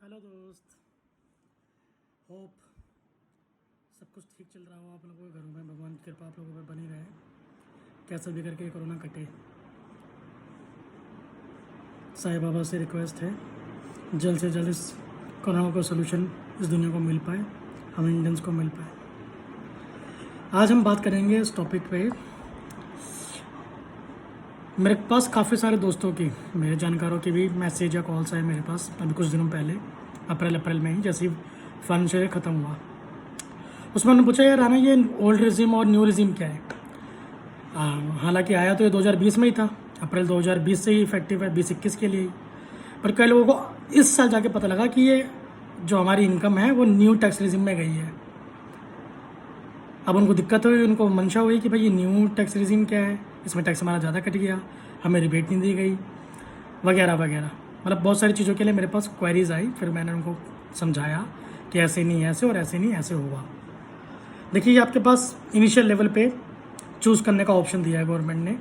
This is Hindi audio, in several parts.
हेलो दोस्त, होप सब कुछ ठीक चल रहा हो आप लोगों के घरों में। भगवान की कृपा आप लोगों पे बनी रहे। कैसा भी करके कोरोना कटे। साईं बाबा से रिक्वेस्ट है जल्द से जल्द इस कोरोना को सोल्यूशन इस दुनिया को मिल पाए, हम इंडियंस को मिल पाए। आज हम बात करेंगे इस टॉपिक पे। मेरे पास काफ़ी सारे दोस्तों की, मेरे जानकारों की भी मैसेज या कॉल्स आए मेरे पास अभी कुछ दिनों पहले, अप्रैल में ही, जैसे ही फाइनेंशियल ईयर ख़त्म हुआ। उसमें उन्होंने पूछा, यार आना ये ओल्ड रिजीम और न्यू रिजीम क्या है। हालांकि आया तो ये 2020 में ही था, अप्रैल 2020 से ही इफेक्टिव है, 2021 के लिए ही। पर कई लोगों को इस साल जाके पता लगा कि ये जो हमारी इनकम है वो न्यू टैक्स रिजीम में गई है। अब उनको दिक्कत हुई, उनको मंशा हुई कि भाई ये न्यू टैक्स रिजीम क्या है, इसमें टैक्स हमारा ज़्यादा कट गया, हमें रिबेट नहीं दी गई, वगैरह वगैरह। मतलब बहुत सारी चीज़ों के लिए मेरे पास क्वेरीज आई। फिर मैंने उनको समझाया कि ऐसे नहीं ऐसे और ऐसे नहीं ऐसे हुआ। देखिए, आपके पास इनिशियल लेवल पे चूज़ करने का ऑप्शन दिया है गवर्नमेंट ने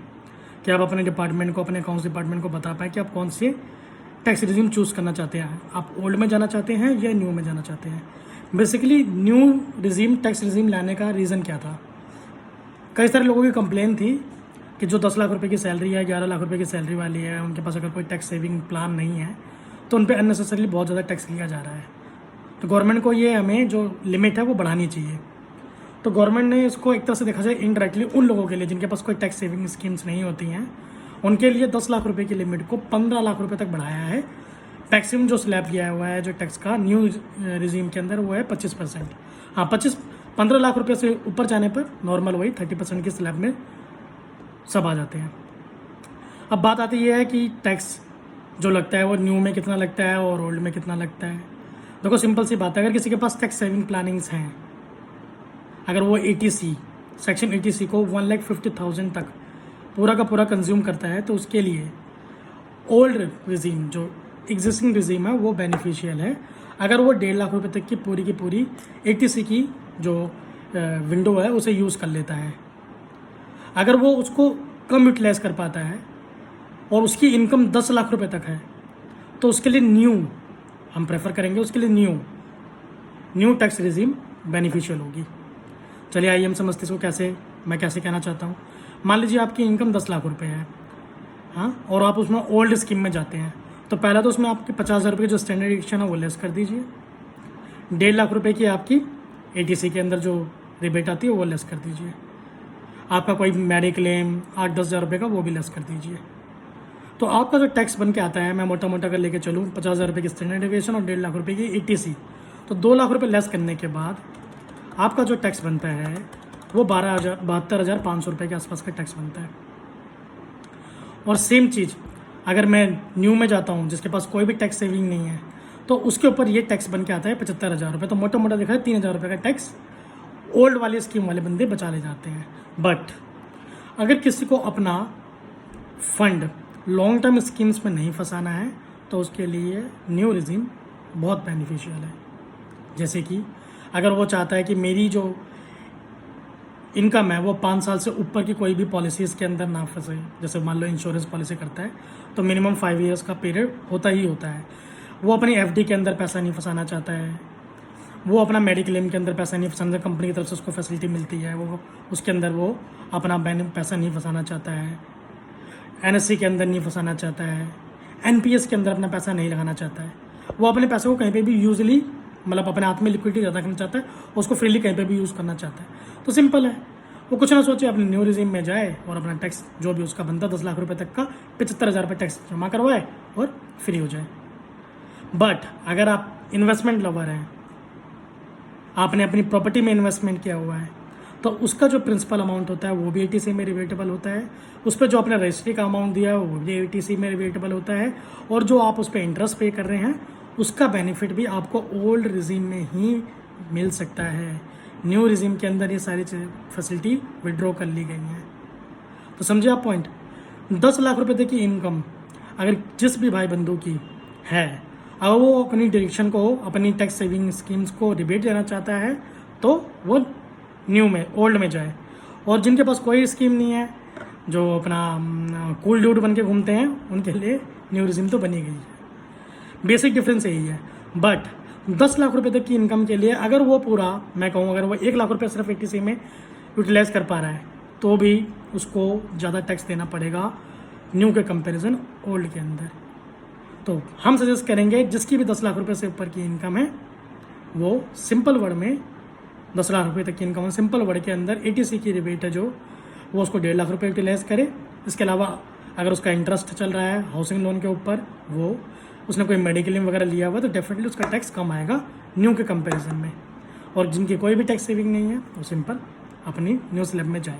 कि आप अपने डिपार्टमेंट को, अपने अकाउंट्स डिपार्टमेंट को बता पाएँ कि आप कौन से टैक्स रिजीम चूज़ करना चाहते हैं। आप ओल्ड में जाना चाहते हैं या न्यू में जाना चाहते हैं। Basically new regime tax regime लाने का रीज़न क्या था। कई सारे लोगों की कंप्लेन थी कि जो 10 लाख रुपए की सैलरी है, 11 लाख रुपए की सैलरी वाली है, उनके पास अगर कोई टैक्स सेविंग प्लान नहीं है तो उन पर अननेसेसरीली बहुत ज़्यादा टैक्स लिया जा रहा है। तो गवर्नमेंट को ये हमें जो लिमिट है वो बढ़ानी चाहिए। तो गवर्नमेंट ने इसको एक तरह से देखा जाए इनडायरेक्टली उन लोगों के लिए जिनके पास कोई टैक्स सेविंग स्कीम्स नहीं होती हैं, उनके लिए 10 लाख रुपए की लिमिट को 15 लाख रुपए तक बढ़ाया है। मैक्सिमम जो स्लैब लिया हुआ है जो टैक्स का न्यू रिजीम के अंदर वो है 25%। हाँ, 15 लाख रुपए से ऊपर जाने पर नॉर्मल वही 30% की स्लैब में सब आ जाते हैं। अब बात आती है कि टैक्स जो लगता है वो न्यू में कितना लगता है और ओल्ड में कितना लगता है। देखो, सिंपल सी बात है, अगर किसी के पास टैक्स सेविंग प्लानिंग्स हैं, अगर वो सेक्शन 80C को 1,50,000 तक पूरा का पूरा कंज्यूम करता है तो उसके लिए ओल्ड रिजीम जो एग्जिस्टिंग रिजीम है वो बेनिफिशियल है। अगर वो 1.5 लाख रुपए तक की पूरी 80C की जो विंडो है उसे यूज़ कर लेता है, अगर वो उसको कम यूटिलाइज कर पाता है और उसकी इनकम 10 लाख रुपए तक है तो उसके लिए न्यू हम प्रेफर करेंगे, उसके लिए न्यू टैक्स रिजीम बेनिफिशियल होगी। चलिए आइए हम समझते इसको मैं कैसे कहना चाहता हूँ। मान लीजिए आपकी इनकम 10 लाख रुपए है, हाँ, और आप उसमें ओल्ड स्कीम में जाते हैं तो पहला तो उसमें आपके 50,000 रुपये जो स्टैंडर्ड डिडक्शन है वो लेस कर दीजिए। 1.5 लाख रुपए की आपकी 80C के अंदर जो रिबेट आती है वो लेस कर दीजिए। आपका कोई मेडिक्लेम 8-10 हज़ार रुपये का वो भी लेस कर दीजिए। तो आपका जो टैक्स बन के आता है, मैं मोटा मोटा कर लेके चलूँ, 50,000 रुपये की स्टैंडर्ड डिविएशन और 1.5 लाख रुपये की 80C, तो 2 लाख रुपये लेस करने के बाद आपका जो टैक्स बनता है वो 72,500 रुपये के आसपास का टैक्स बनता है। और सेम चीज़ अगर मैं न्यू में जाता हूँ जिसके पास कोई भी टैक्स सेविंग नहीं है तो उसके ऊपर ये टैक्स बन के आता है 75,000 रुपये। तो मोटा मोटा देखा है 3,000 रुपये का टैक्स ओल्ड वाली स्कीम वाले बंदे बचा ले जाते हैं। बट अगर किसी को अपना फंड लॉन्ग टर्म स्कीम्स में नहीं फंसाना है तो उसके लिए न्यू रिजीम बहुत बेनिफिशियल है। जैसे कि अगर वो चाहता है कि मेरी जो इनकम है वो 5 साल से ऊपर की कोई भी पॉलिसीज़ के अंदर ना फंसे, जैसे मान लो इंश्योरेंस पॉलिसी करता है तो मिनिमम 5 ईयर्स का पीरियड होता है। वो अपनी FD के अंदर पैसा नहीं फंसाना चाहता है, वो अपना मेडिक्लेम के अंदर पैसा नहीं फंसाना, कंपनी की तरफ से उसको फैसिलिटी मिलती है, वो उसके अंदर वो अपना पैसा नहीं फंसाना चाहता है, NSC के अंदर नहीं फंसाना चाहता है, NPS के अंदर अपना पैसा नहीं लगाना चाहता है। वो अपने पैसे को कहीं पे भी यूजली मतलब अपने हाथ में लिक्विडिटी ज़्यादा करना चाहता है, उसको फ्रीली कहीं पे भी यूज़ करना चाहता है। तो सिंपल है, वो कुछ ना सोचे, अपने न्यू रिजीम में जाए और अपना टैक्स जो भी उसका बनता 10 लाख रुपए तक का 75,000 रुपये टैक्स जमा करवाए और फ्री हो जाए। बट अगर आप इन्वेस्टमेंट लवर हैं, आपने अपनी प्रॉपर्टी में इन्वेस्टमेंट किया हुआ है तो उसका जो प्रिंसिपल अमाउंट होता है वो भी 80C में रिवेटेबल होता है, उस पर जो आपने रजिस्ट्री का अमाउंट दिया है वो भी 80C में रिवेटेबल होता है, और जो आप उस पर इंटरेस्ट पे कर रहे हैं उसका बेनिफिट भी आपको ओल्ड रिजीम में ही मिल सकता है। न्यू रिजीम के अंदर ये सारी फैसिलिटी विड्रॉ कर ली गई हैं। तो समझे आप पॉइंट। 10 लाख रुपए तक की इनकम अगर जिस भी भाई बंधु की है, अगर वो अपनी डायरेक्शन को, अपनी टैक्स सेविंग स्कीम्स को रिबेट देना चाहता है तो वो न्यू में, ओल्ड में जाए। और जिनके पास कोई स्कीम नहीं है, जो अपना कूल ड्यूड बन के घूमते हैं, उनके लिए न्यू रिजीम तो बनी गई है। बेसिक डिफरेंस यही है। बट 10 लाख रुपए तक की इनकम के लिए अगर वो पूरा, मैं कहूँ अगर वो 1 लाख रुपए सिर्फ ATC में यूटिलाइज कर पा रहा है तो भी उसको ज़्यादा टैक्स देना पड़ेगा न्यू के कंपैरिजन ओल्ड के अंदर। तो हम सजेस्ट करेंगे जिसकी भी 10 लाख रुपए से ऊपर की इनकम है वो सिंपल वर्ड में 10 लाख रुपए तक की इनकम है, सिंपल वर्ड के अंदर ATC की रिबेट है जो वो उसको 1.5 लाख रुपये यूटिलाइज करे। इसके अलावा अगर उसका इंटरेस्ट चल रहा है हाउसिंग लोन के ऊपर, वो उसने कोई मेडिक्लेम वगैरह लिया हुआ तो डेफिनेटली उसका टैक्स कम आएगा न्यू के कंपैरिजन में। और जिनकी कोई भी टैक्स सेविंग नहीं है वो सिंपल अपनी न्यू स्लैब में जाए।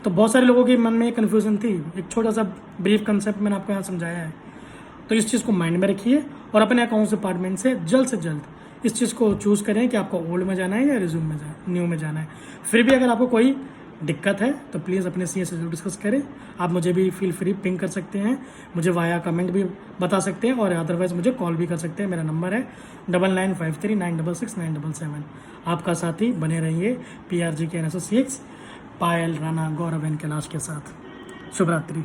तो बहुत सारे लोगों के मन में एक कन्फ्यूजन थी, एक छोटा सा ब्रीफ कंसेप्ट मैंने आपको यहाँ समझाया है। तो इस चीज़ को माइंड में रखिए और अपने अकाउंट्स डिपार्टमेंट से जल्द इस चीज़ को चूज़ करें कि आपको ओल्ड में जाना है या रिज्यूम में न्यू में जाना है। फिर भी अगर आपको कोई दिक्कत है तो प्लीज़ अपने CA से डिस्कस करें। आप मुझे भी फील फ्री पिंग कर सकते हैं, मुझे वाया कमेंट भी बता सकते हैं और अदरवाइज़ मुझे कॉल भी कर सकते हैं। मेरा नंबर है 9953966977। आपका साथी बने रहिए PRGK and associates, Payal, Rana, Gaurav and Kailash के साथ। शुभ रात्रि।